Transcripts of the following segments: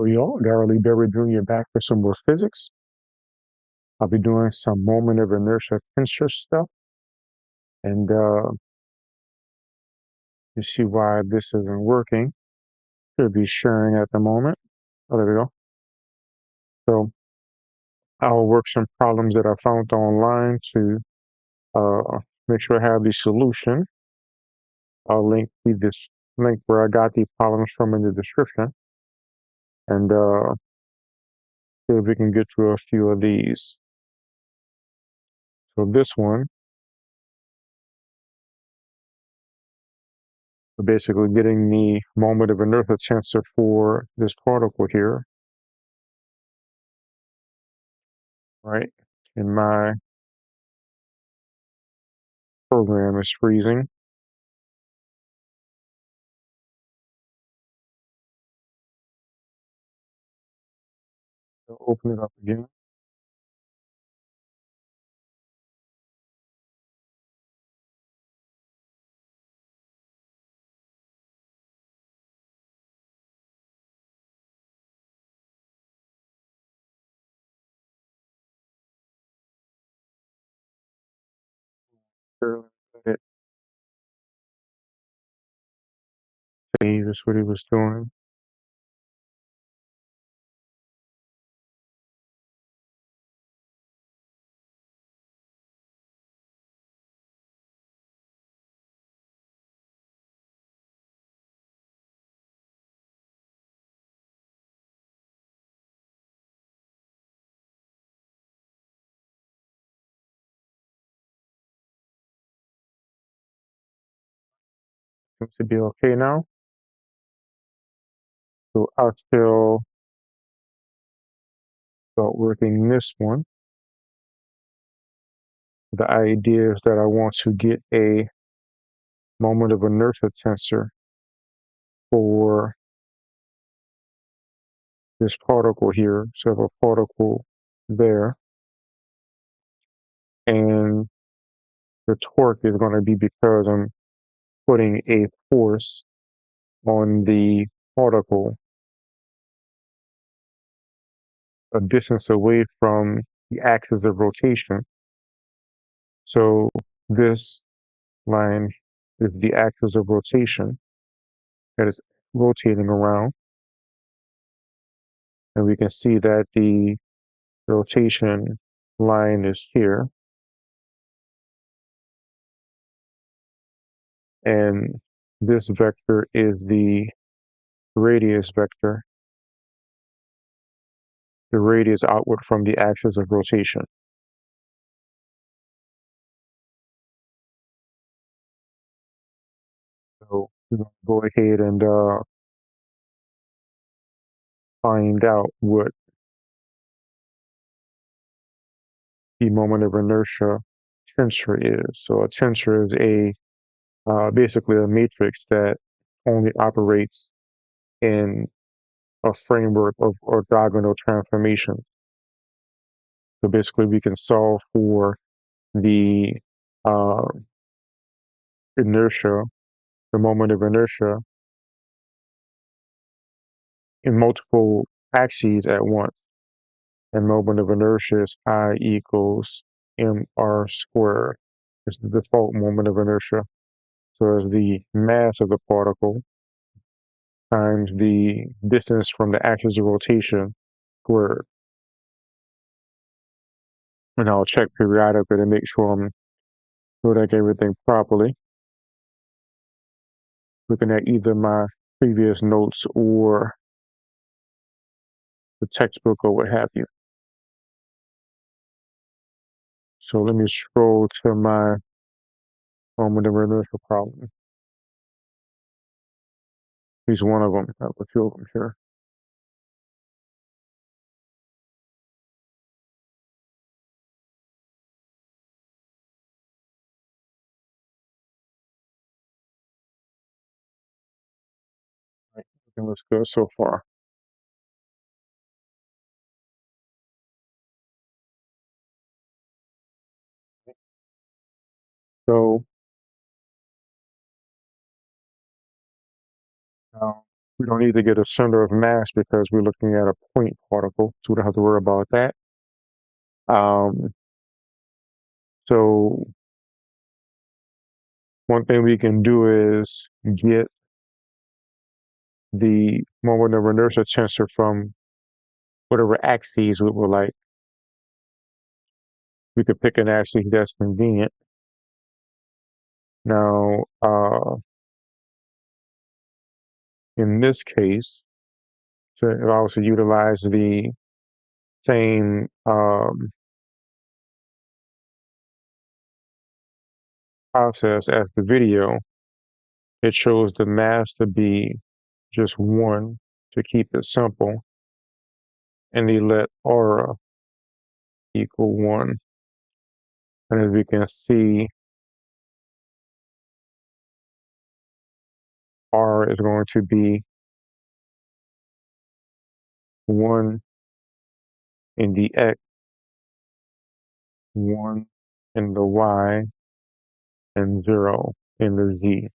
Yo, Darrell Berry Jr. back for some more physics. I'll be doing some moment of inertia tensor stuff, and you see why this isn't working. Should be sharing at the moment. Oh, there we go. So I'll work some problems that I found online to make sure I have the solution. I'll this link where I got the problems from in the description, and see if we can get through a few of these. So this one, we're basically getting the moment of inertia tensor for this particle here, right? And my program is freezing. So open it up again. Sure, let it save is what he was doing. Seems to be okay now. So I'll still start working this one. The idea is that I want to get a moment of inertia tensor for this particle here. So I have a particle there, and the torque is going to be because I'm putting a force on the particle a distance away from the axis of rotation. So this line is the axis of rotation that is rotating around. And we can see that the rotation line is here. And this vector is the radius vector, the radius outward from the axis of rotation. So we're going to go ahead and find out what the moment of inertia tensor is. So a tensor is basically a matrix that only operates in a framework of orthogonal transformation. So basically, we can solve for the uh, inertia, the moment of inertia, in multiple axes at once. And moment of inertia is I equals mr squared. It's the default moment of inertia. So as the mass of the particle times the distance from the axis of rotation squared. And I'll check periodically to make sure I'm doing everything properly. Looking at either my previous notes or the textbook or what have you. So let me scroll to my moment of inertia problem. At least one of them. I have a few of them here. Right. Everything looks good so far. So now We don't need to get a center of mass because we're looking at a point particle, so we don't have to worry about that. Um, so one thing we can do is get the moment of inertia tensor from whatever axes we would like. We could pick an axis that's convenient. Now, in this case, so it also utilize the same process as the video. It shows the mass to be just 1 to keep it simple, and they let aura equal 1. And as we can see, r is going to be 1 in the x, 1 in the y, and 0 in the z,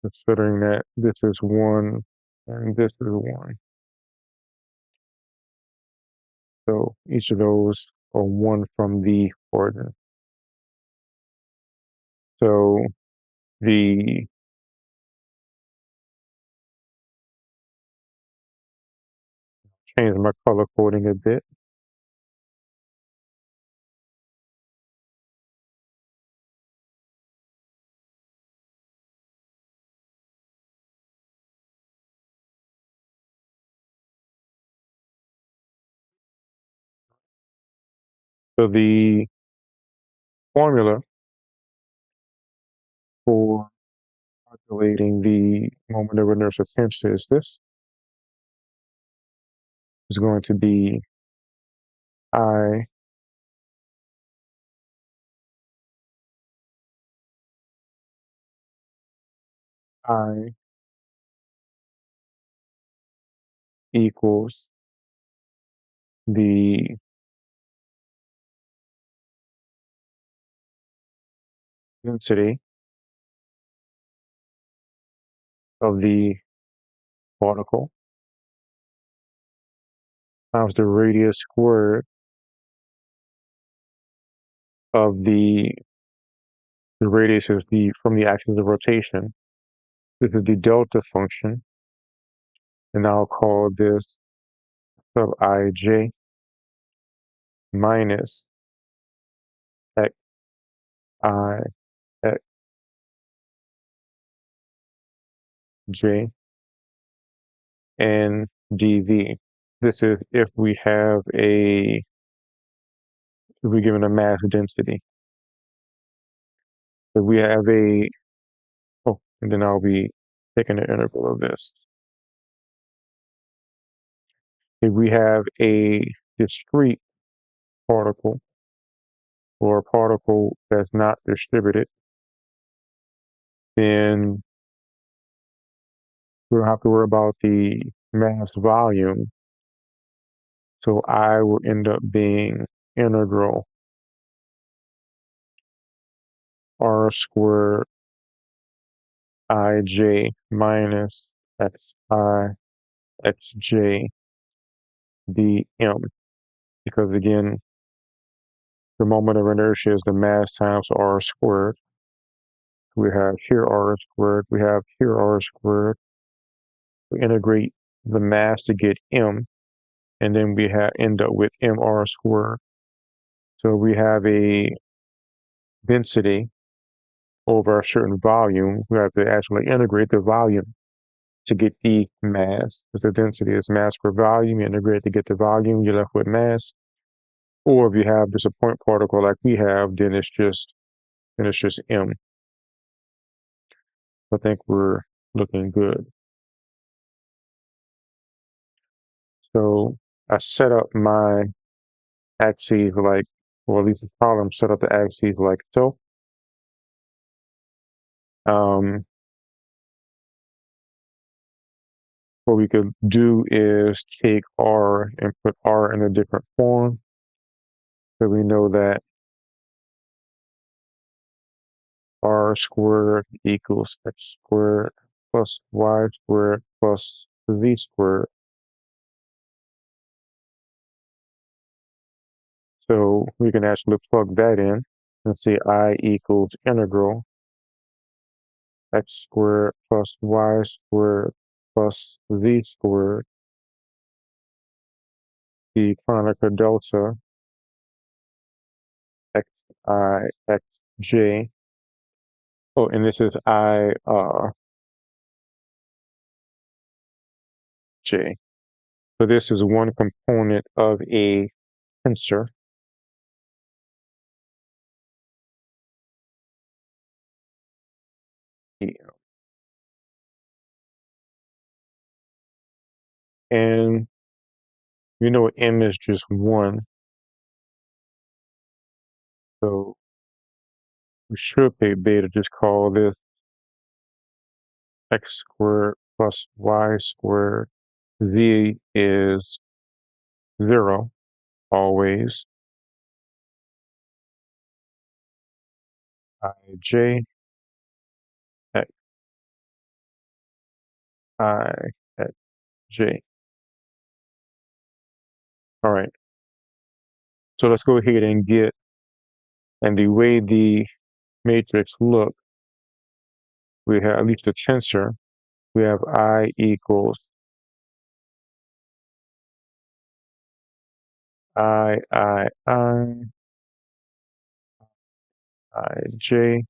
considering that this is 1 and this is 1. So each of those are 1 from the origin. So the change my color coding a bit. So the formula for calculating the moment of inertial tensor is this. Is going to be I I equals the density of the particle times the radius squared of the radius is the from the axis of rotation. This is the delta function, and I'll call this sub ij minus x I x j and dv. This is if we're given a mass density. If we have and then I'll be taking the integral of this. If we have a discrete particle or a particle that's not distributed, then we don't have to worry about the mass volume. So I will end up being integral r squared ij minus xi xj dm. Because again, the moment of inertia is the mass times r squared. We have here r squared, we have here r squared. We integrate the mass to get m, and then we end up with mr squared. So we have a density over a certain volume. We have to actually integrate the volume to get the mass. Because the density is mass per volume. You integrate to get the volume, you're left with mass. Or if you have just a point particle like we have, then it's just m. I think we're looking good. So I set up my axes like, or at least the column set up the axes like so. What we could do is take r and put r in a different form. So we know that r squared equals x squared plus y squared plus z squared. So we can actually plug that in and say I equals integral x squared plus y squared plus z squared, the Kronecker delta xi xj. Oh, and this is I j. So this is one component of a tensor. Yeah. And you know m is just one, so we should be able to just call this x squared plus y squared. Z is 0 always. Ij x I x j. All right. So let's go ahead and get, and the way the matrix look, we have at least a tensor. We have I equals I, j,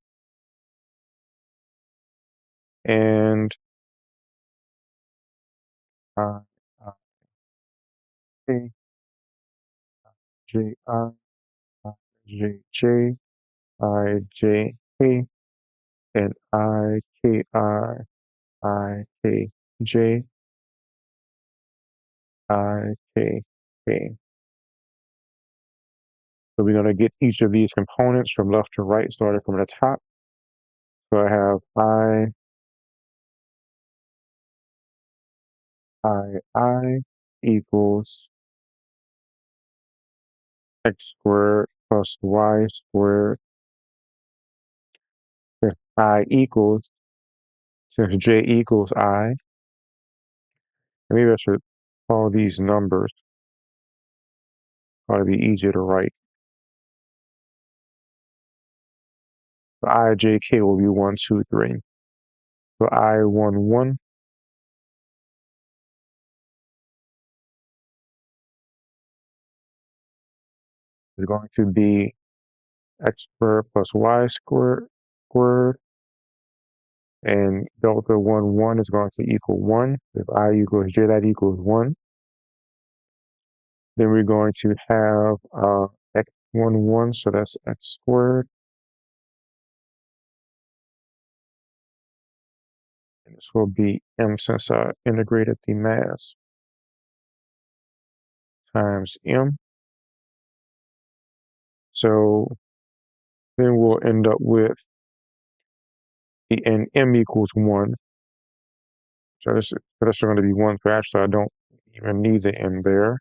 and I, I, k, j, I, j, j, I, j, k, and I, k, I, k, j, I, k, k. So we're going to get each of these components from left to right, starting from the top. So I have I equals x squared plus y squared. If I equals, since j equals I, maybe I should call these numbers, probably be easier to write. So I, j, k will be 1, 2, 3. So I, 1, 1 is going to be x squared plus y squared, and delta 1, 1 is going to equal 1. If I equals j, that equals 1. Then we're going to have x 1, 1, so that's x squared. And this will be m, since I integrated the mass, times m. So then we'll end up with the n m equals 1. So that's going to be 1. So actually, I don't even need the m there.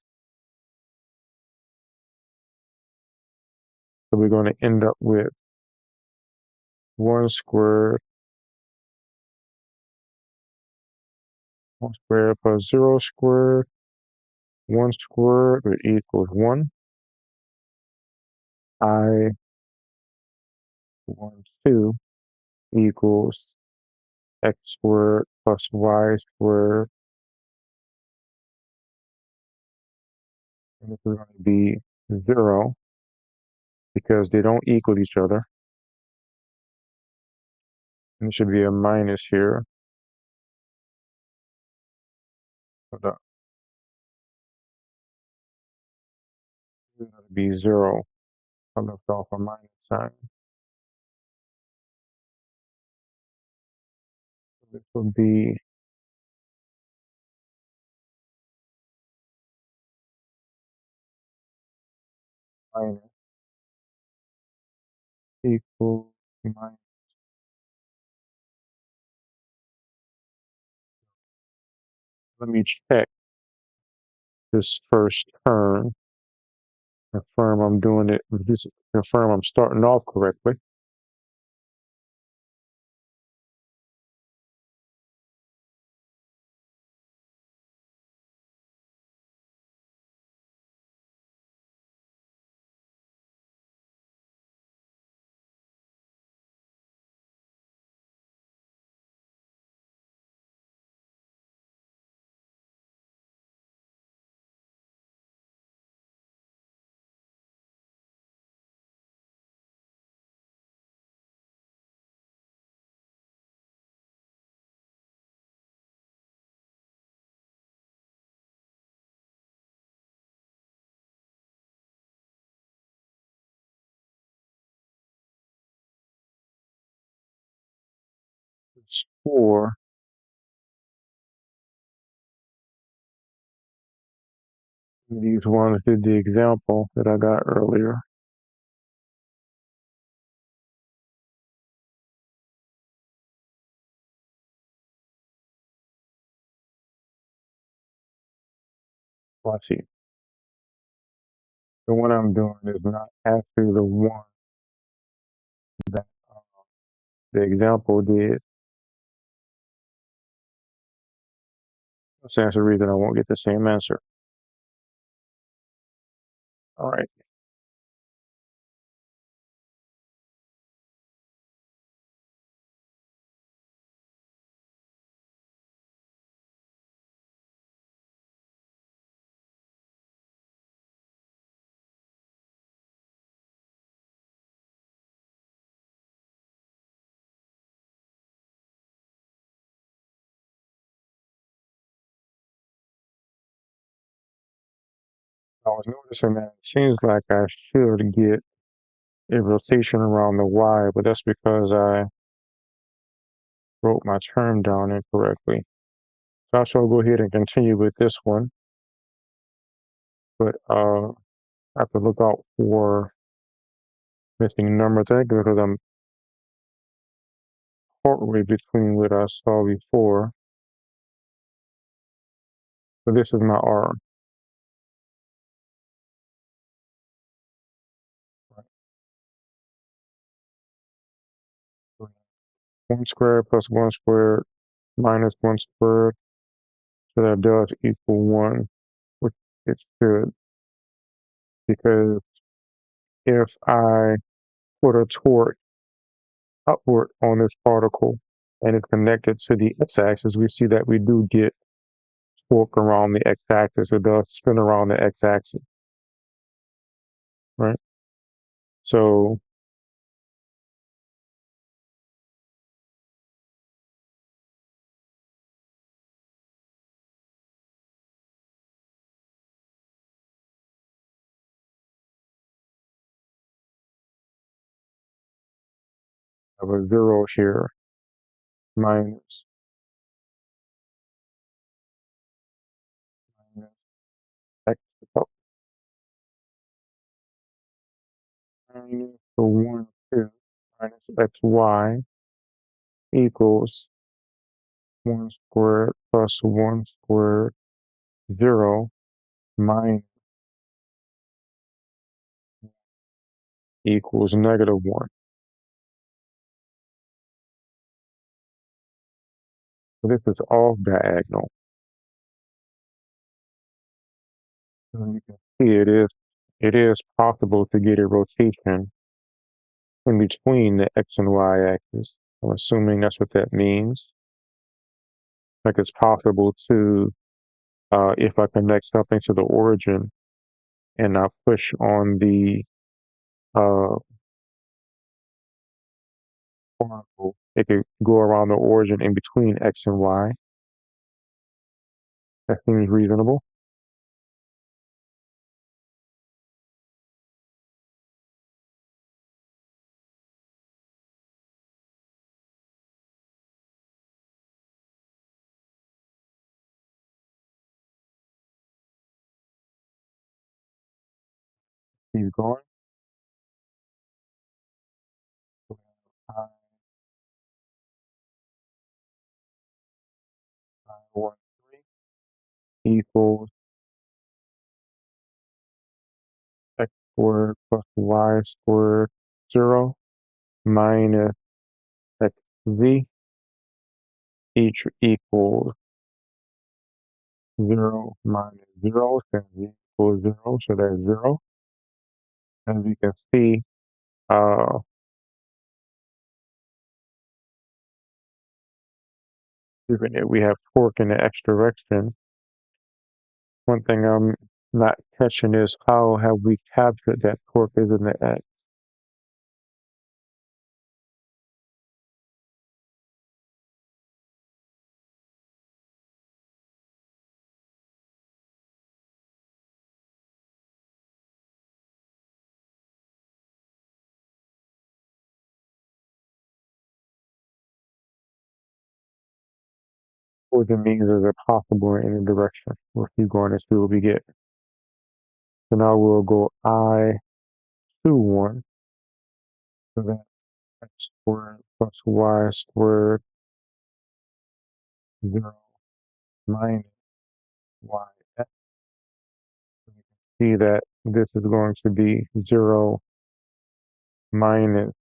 So we're going to end up with 1 squared, 1 squared plus 0 squared, 1 squared, which equals 1. I 1, 2 equals x squared plus y squared. And this is going to be 0 because they don't equal each other. And there should be a minus here. So that is going to be 0. I left off a minus sign. So this will be minus equals minus. Let me check this first term. Confirm I'm doing it. Confirm I'm starting off correctly. 4, these ones did the example that I got earlier. Let's see. The one I'm doing is not actually the one that the example did. So that's the reason I won't get the same answer. All right. I was noticing that it seems like I should get a rotation around the Y, but that's because I wrote my term down incorrectly. So I shall go ahead and continue with this one, but I have to look out for missing numbers there because I'm partway between what I saw before. So this is my R. 1 squared plus 1 squared minus 1 squared. So that does equal 1, which it should, because if I put a torque upward on this particle and it's connected to the x-axis, we see that we do get torque around the x-axis. It does spin around the x-axis, right? So I have a 0 here minus x up minus the 1, 2 minus xy equals 1 squared plus 1 squared 0 minus equals -1. So this is off diagonal. So you can see it is possible to get a rotation in between the x and y axis. I'm assuming that's what that means. Like it's possible to, if I connect something to the origin and I push on the uh, particle, it could go around the origin in between x and y. That seems reasonable. Keep going. I, 1, 3 equals x squared plus y squared 0 minus xz each equals 0 minus 0, since z equals 0, so that's 0. As you can see, uh, given that we have torque in the x direction, one thing I'm not catching is how have we captured that torque is in the x? or the means is it possible in any direction. We'll keep going and see what we get. So now we'll go I to 1. So that's x squared plus y squared 0 minus yx. So we can see that this is going to be 0 minus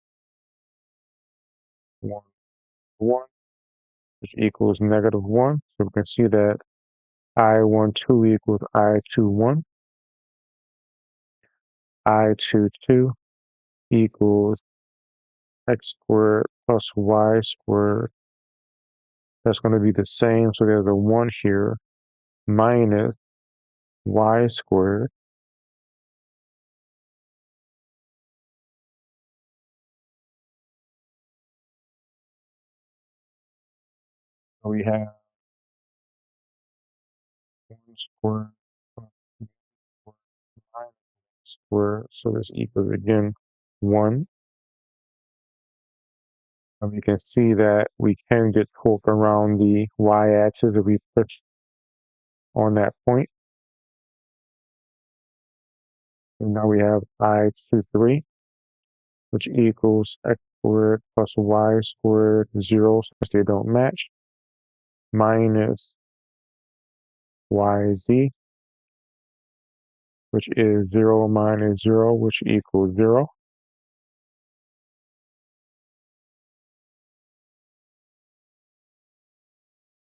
1, 1, which equals negative 1. So we can see that I12 equals I21. I22 equals x squared plus y squared. That's going to be the same. So there's a 1 here minus y squared. So we have 1 squared plus 2 squared minus 1 squared. So this equals again 1. And we can see that we can get torque around the y-axis if we push on that point. And now we have I23, which equals x squared plus y squared 0, since they don't match, minus yz, which is 0 minus 0, which equals 0.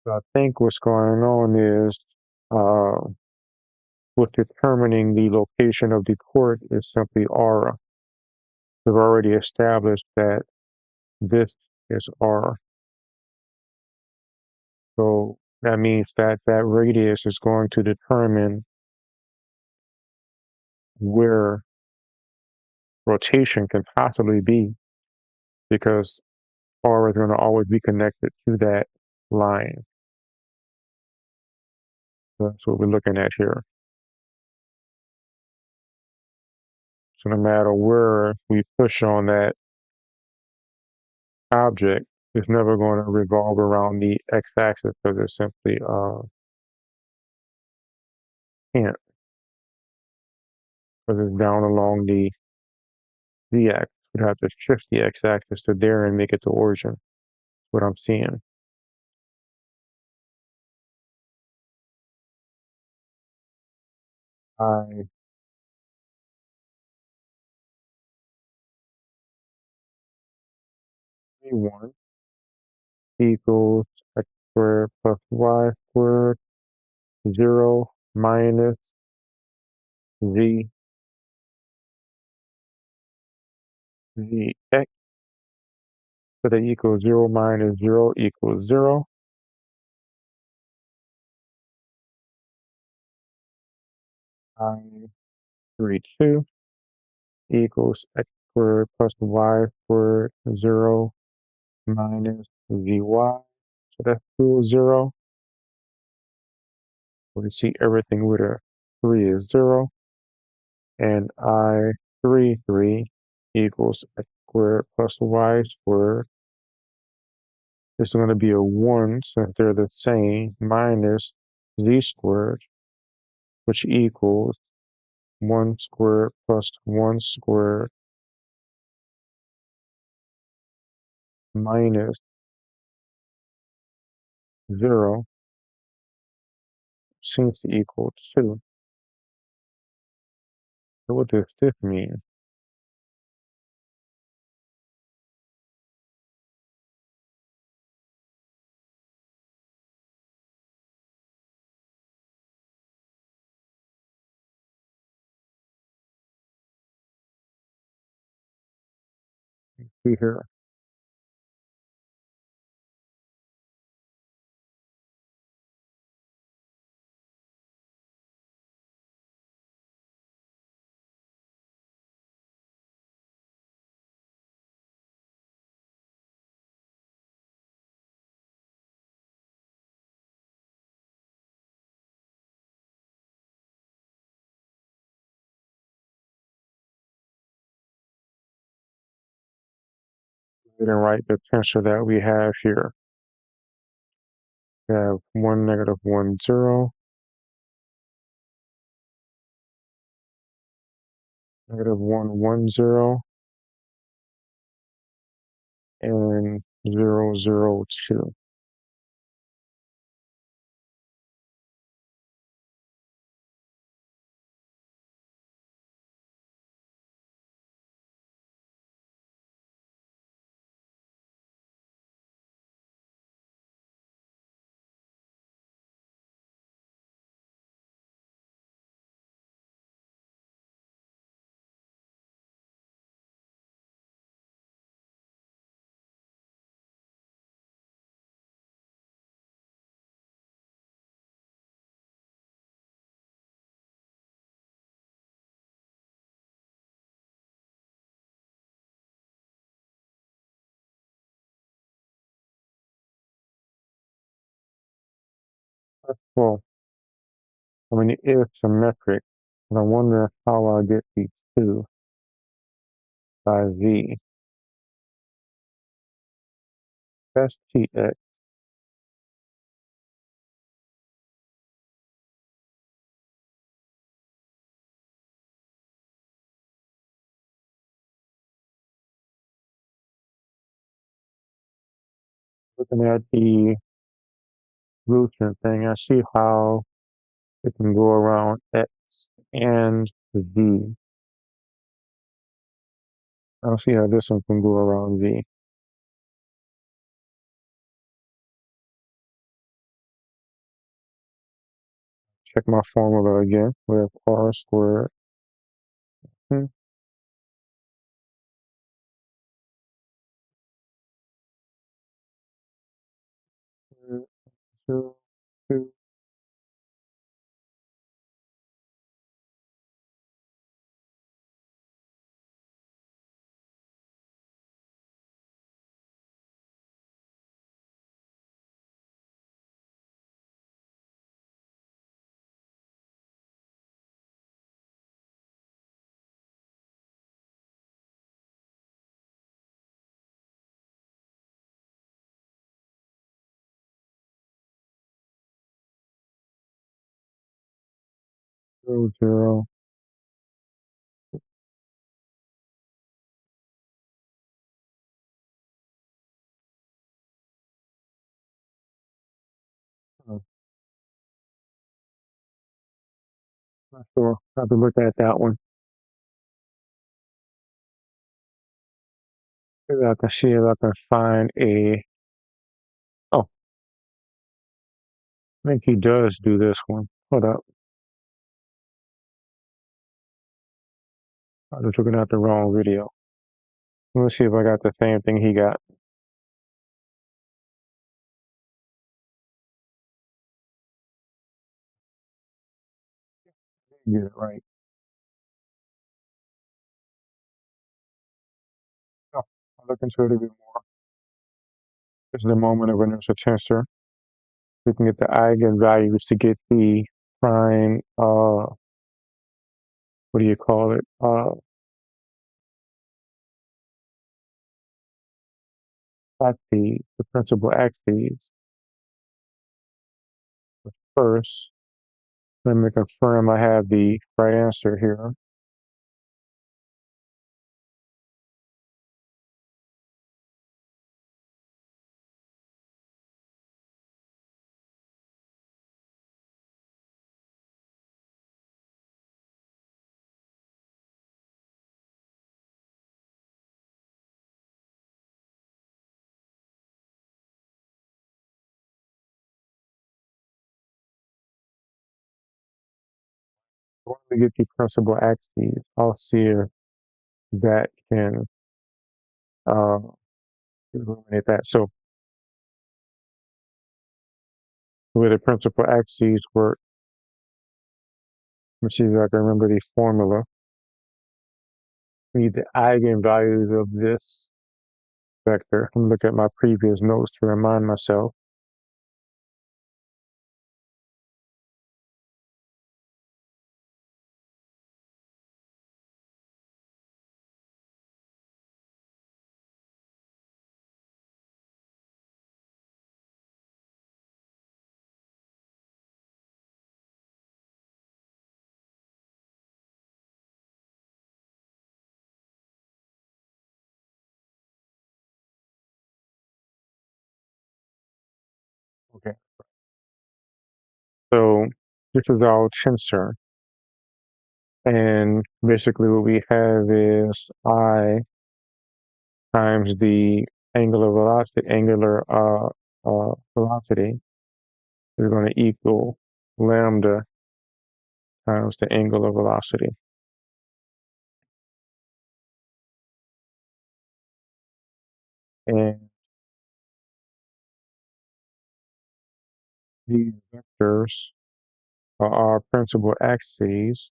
So I think what's going on is uh, with determining the location of the chord is simply aura. We've already established that this is r. So that means that that radius is going to determine where rotation can possibly be, because r is going to always be connected to that line. So that's what we're looking at here. So no matter where we push on that object, it's never going to revolve around the x-axis, because it simply can't, because it's down along the z-axis. We'd have to shift the x-axis to there and make it the origin. That's what I'm seeing. I 1 equals x squared plus y squared 0 minus z x. So that equals 0 minus 0 equals 0. I32 equals x squared plus y squared 0 minus zy. So that's still 0. We see everything with a 3 is 0. And I33 equals x squared plus y squared. This is going to be a 1, since they're the same, minus z squared, which equals 1 squared plus 1 squared minus 0 seems to equal 2. So what does this mean? See here. We can write the tensor that we have here. We have 1, -1, 0, -1, 1, 0, and 0, 0, 2. Well, I mean, it is symmetric, but I wonder how I get the 2 by v. That's tx. Looking at the Lucian thing, I see how it can go around x and v. I don't see how this one can go around v. Check my formula again. We have r squared. Hmm, 2, 2, zero, 0. Not sure. I have to look at that one. Maybe I can see if I can find a. Oh, I think he does do this one. Hold up. I was looking at the wrong video. Let me see if I got the same thing he got. Get it right. Oh, I'll look into it a bit more. This is the moment of inertial tensor. We can get the eigenvalues to get the prime, what do you call it? Axes, the principal axes. First, let me confirm I have the right answer here. Once we get the principal axes, I'll see if that can uh, eliminate that. So, where the principal axes work, let me see if I can remember the formula. We need the eigenvalues of this vector. Let me look at my previous notes to remind myself. Okay. So this is our tensor. And basically what we have is I times the angular velocity is going to equal lambda times the angular velocity. And these vectors are our principal axes.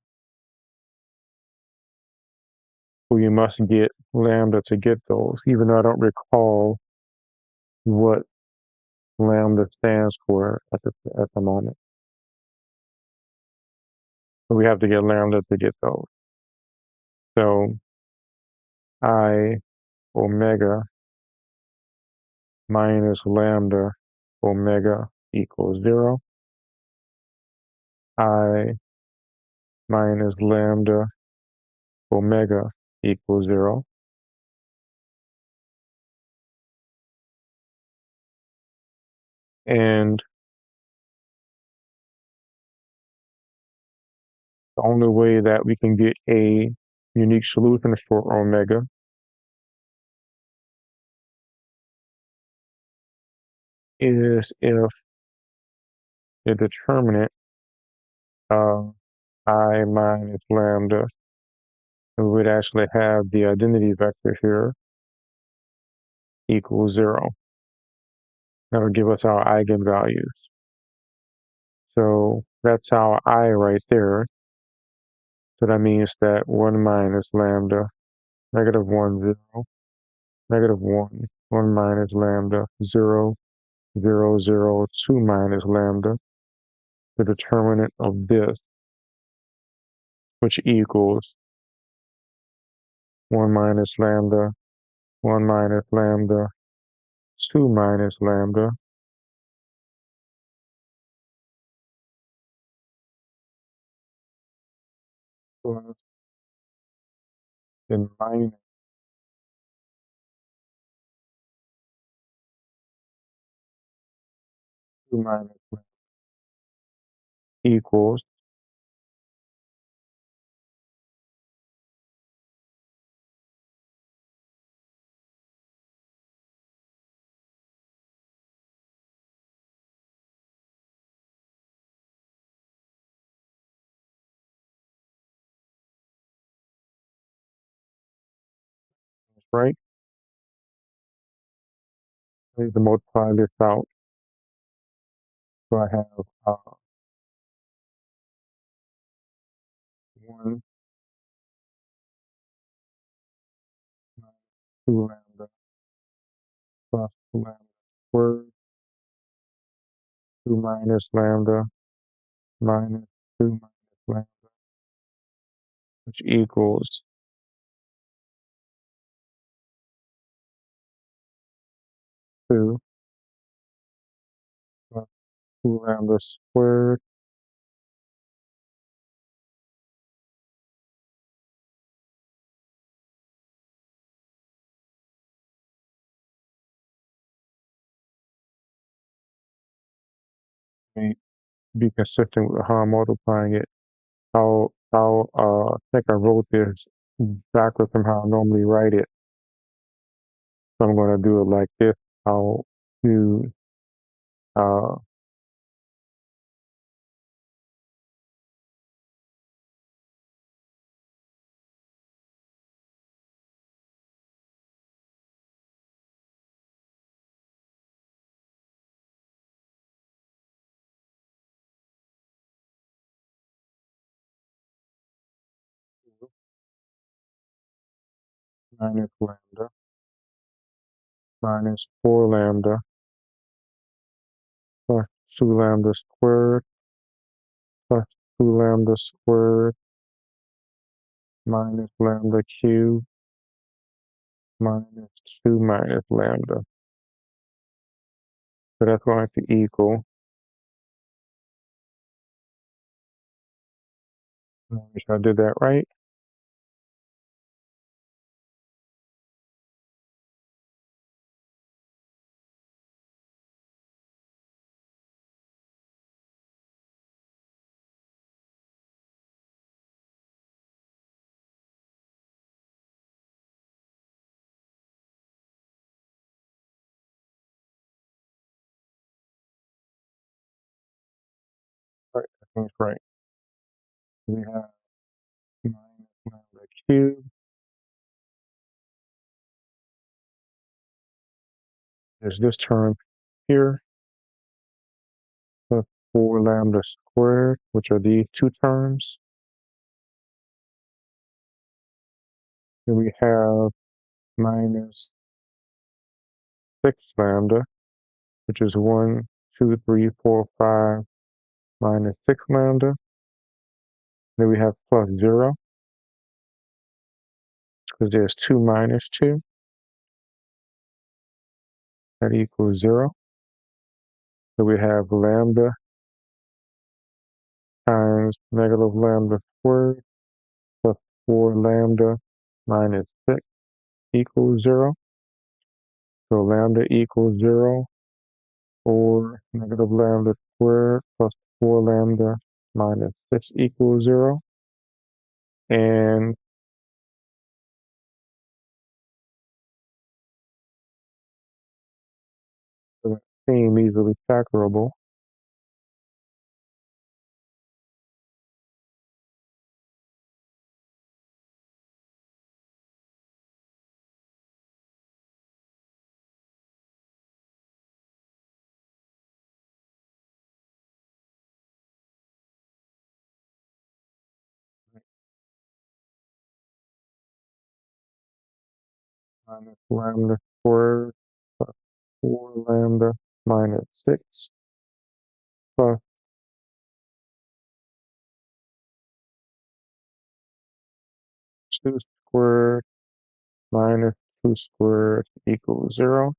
We must get lambda to get those, even though I don't recall what lambda stands for at the moment. But we have to get lambda to get those. So I omega minus lambda omega equals 0. I minus lambda omega equals 0. And the only way that we can get a unique solution for omega is if the determinant of I minus lambda, we would actually have the identity vector here equals 0. That'll give us our eigenvalues. So that's our I right there. So that means that 1 minus lambda, -1, 0, -1, 1 minus lambda, 0, 0, 0, 2 minus lambda, the determinant of this, which equals 1 minus lambda, 1 minus lambda, 2 minus lambda, plus and minus 2 minus lambda equals right? I need to multiply this out. So I have 1 minus 2 lambda plus lambda squared, 2 minus lambda minus 2 minus lambda, which equals 2 plus 2 lambda squared may be consistent with how I'm multiplying it. I think I wrote this backwards from how I normally write it. So I'm going to do it like this. I'll do uh, minus lambda minus 4 lambda plus 2 lambda squared plus 2 lambda squared minus lambda cubed minus 2 minus lambda. So that's going to equal, make sure I did that right, everything's right. We have minus lambda cubed. There's this term here, plus 4 lambda squared, which are these two terms. Then we have minus 6 lambda, which is 1, 2, 3, 4, 5, minus 6 lambda. Then we have plus 0, because there's 2 minus 2. That equals 0. So we have lambda times negative lambda squared plus 4 lambda minus 6 equals 0. So lambda equals 0, or negative lambda squared plus 4 lambda minus 6 equals 0. And that seem easily factorable. Minus lambda squared plus 4 lambda minus 6 plus 2 squared minus 2 squared equals 0.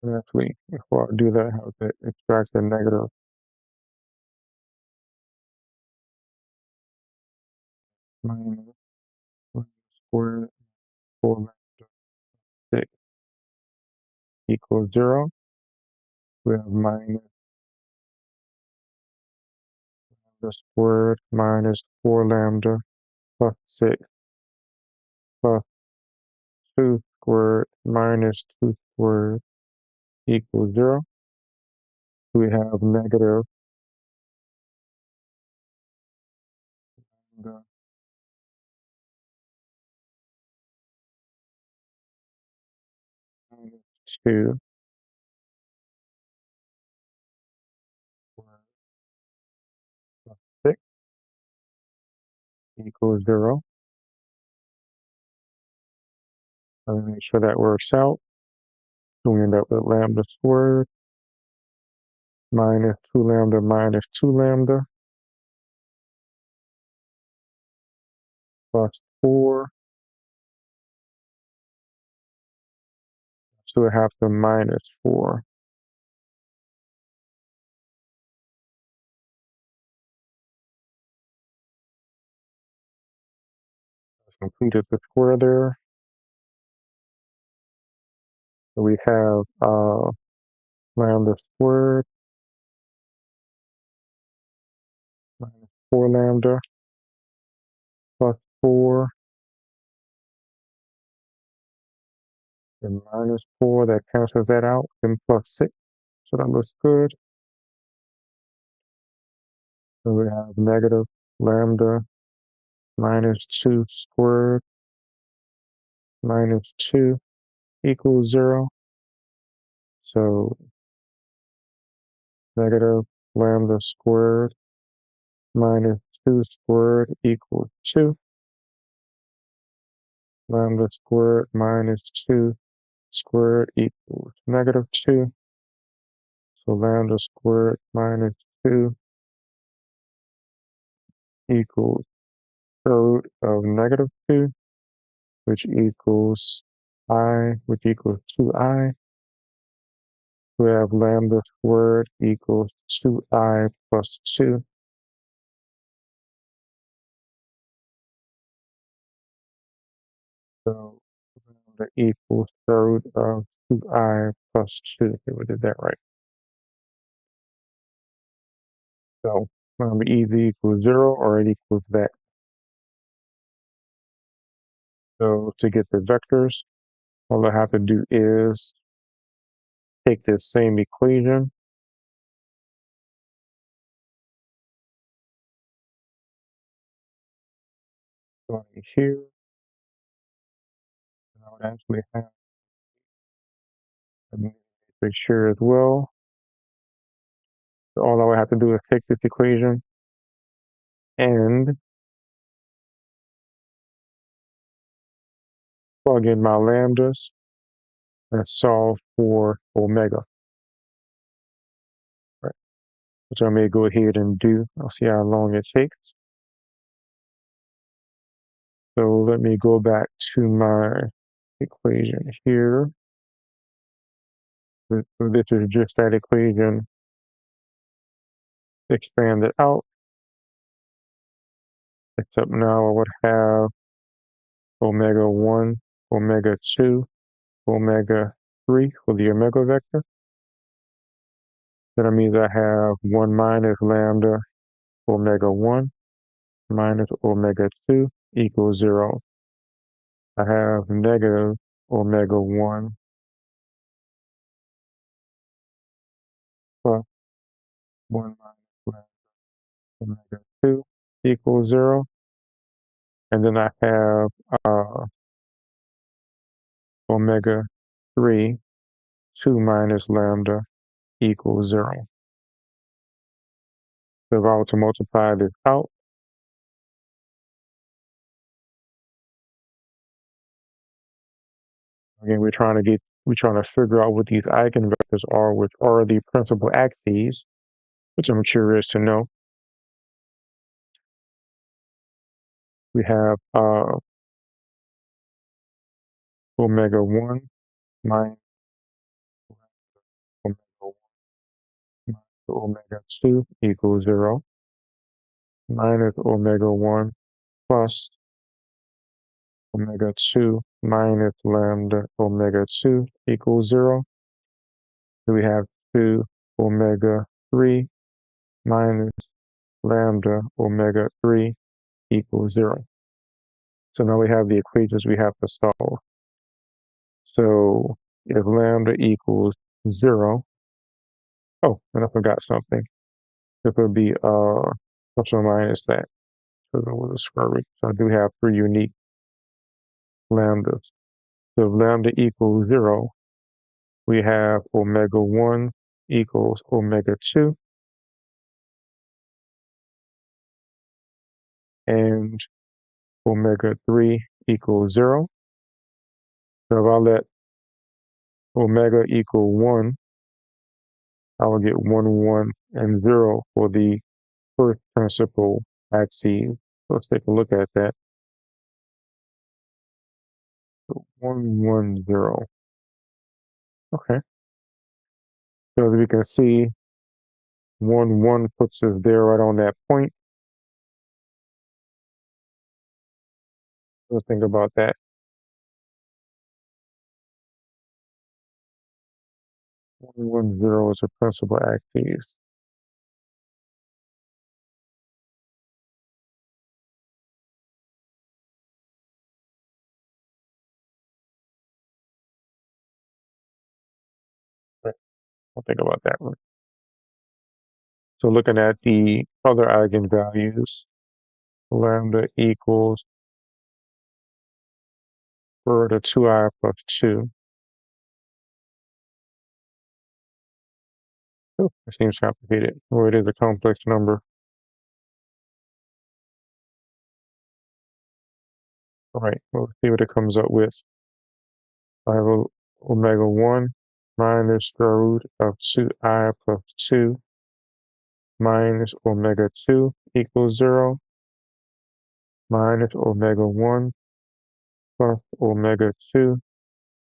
And actually, before I do that, I have to extract the negative minus 1 squared 4 lambda 6 equals 0. We have minus lambda squared minus 4 lambda plus 6 plus 2 squared minus 2 squared equals 0. We have negative lambda minus 2 squared plus 6 equals 0. Let me make sure that works out. So we end up with lambda squared minus 2 lambda minus 2 lambda plus 4. So we have to minus 4. Let's complete the square there. So we have lambda squared minus 4 lambda plus 4 and minus 4. That cancels that out. Then plus 6. So that looks good. So we have negative lambda minus 2 squared minus 2 equals 0. So negative lambda squared minus 2 squared equals 2. Lambda squared minus 2 squared equals negative 2. So lambda squared minus 2 equals root of negative 2, which equals which equals 2i. We have lambda squared equals 2i plus 2. So lambda equals root of 2i plus 2. Okay, we did that right. So either equals 0 or it equals that. So to get the vectors, all I have to do is take this same equation starting here, and I would actually have a matrix here as well. So all I would have to do is take this equation and plug in my lambdas and solve for omega, right? Which I may go ahead and do. I'll see how long it takes. So let me go back to my equation here. So this is just that equation expanded out, except now I would have omega 1, omega 2, omega 3 for the omega vector. That means I have 1 minus lambda omega 1 minus omega 2 equals 0. I have negative omega 1 plus 1 minus lambda omega 2 equals 0. And then I have omega 3, 2 minus lambda equals 0. So if I were to multiply this out, again, we're trying to figure out what these eigenvectors are, which are the principal axes, which I'm curious to know. We have omega 1 minus omega 1 minus omega 2 equals 0, minus omega 1 plus omega 2 minus lambda omega 2 equals 0. So we have 2 omega 3 minus lambda omega 3 equals 0. So now we have the equations we have to solve. So if lambda equals 0, oh, and I forgot something. It would be plus or minus that. So that was a square root. So I do have 3 unique lambdas. So if lambda equals 0, we have omega 1 equals omega 2, and omega 3 equals 0. So if I let omega equal 1, I will get 1, 1, and 0 for the first principal axis. Let's take a look at that. So 1, 1, 0. Okay. So as we can see, 1, 1 puts us there right on that point. Let's think about that. 1, 1, 0 is a principal axis. Right. I'll think about that one. So looking at the other eigenvalues, lambda equals square root of 2i plus 2. Oh, it seems complicated. Well, it is a complex number. All right, well, let's see what it comes up with. I have omega 1 minus square root of 2i plus 2 minus omega 2 equals 0, minus omega 1 plus omega 2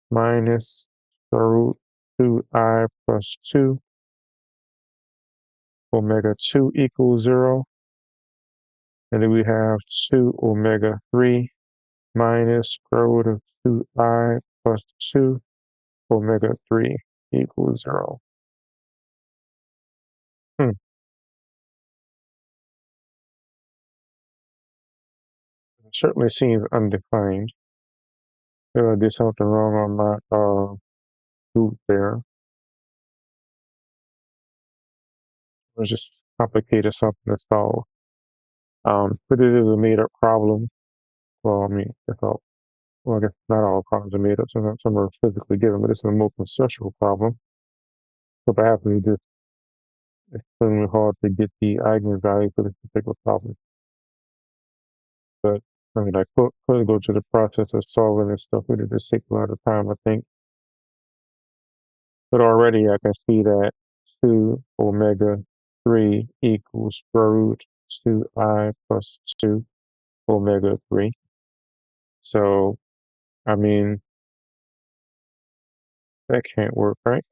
minus square root 2i plus 2, omega 2 equals 0. And then we have 2 omega 3 minus square root of 2i plus 2, omega 3 equals 0. Hmm. It certainly seems undefined. I did something wrong on my root there. was just complicated something to solve. But it is a made-up problem. Well, I mean, if I, well, I guess not all problems are made up. Some are physically given, but it's a more conceptual problem. So perhaps we just extremely hard to get the eigenvalue for this particular problem. But I mean, I could go to the process of solving this stuff, but it just takes a lot of time, I think. But already I can see that 2 omega 3 equals square root 2I plus 2 omega 3. So, I mean, that can't work, right?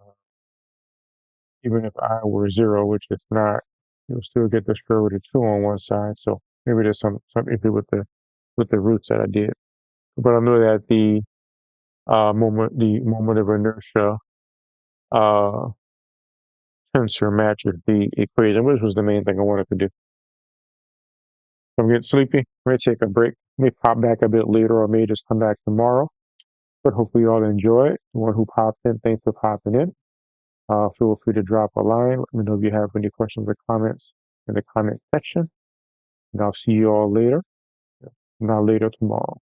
Uh, Even if I were 0, which it's not, you'll still get the square root of 2 on one side. So maybe there's some issue with the roots that I did. But I know that the moment of inertia uh, tensor matches the equation, which was the main thing I wanted to do. I'm getting sleepy. I'm gonna take a break. May pop back a bit later, or may just come back tomorrow. But hopefully you all enjoy it. The one who popped in, thanks for popping in. Feel free to drop a line. Let me know if you have any questions or comments in the comment section. And I'll see you all later. Not later tomorrow.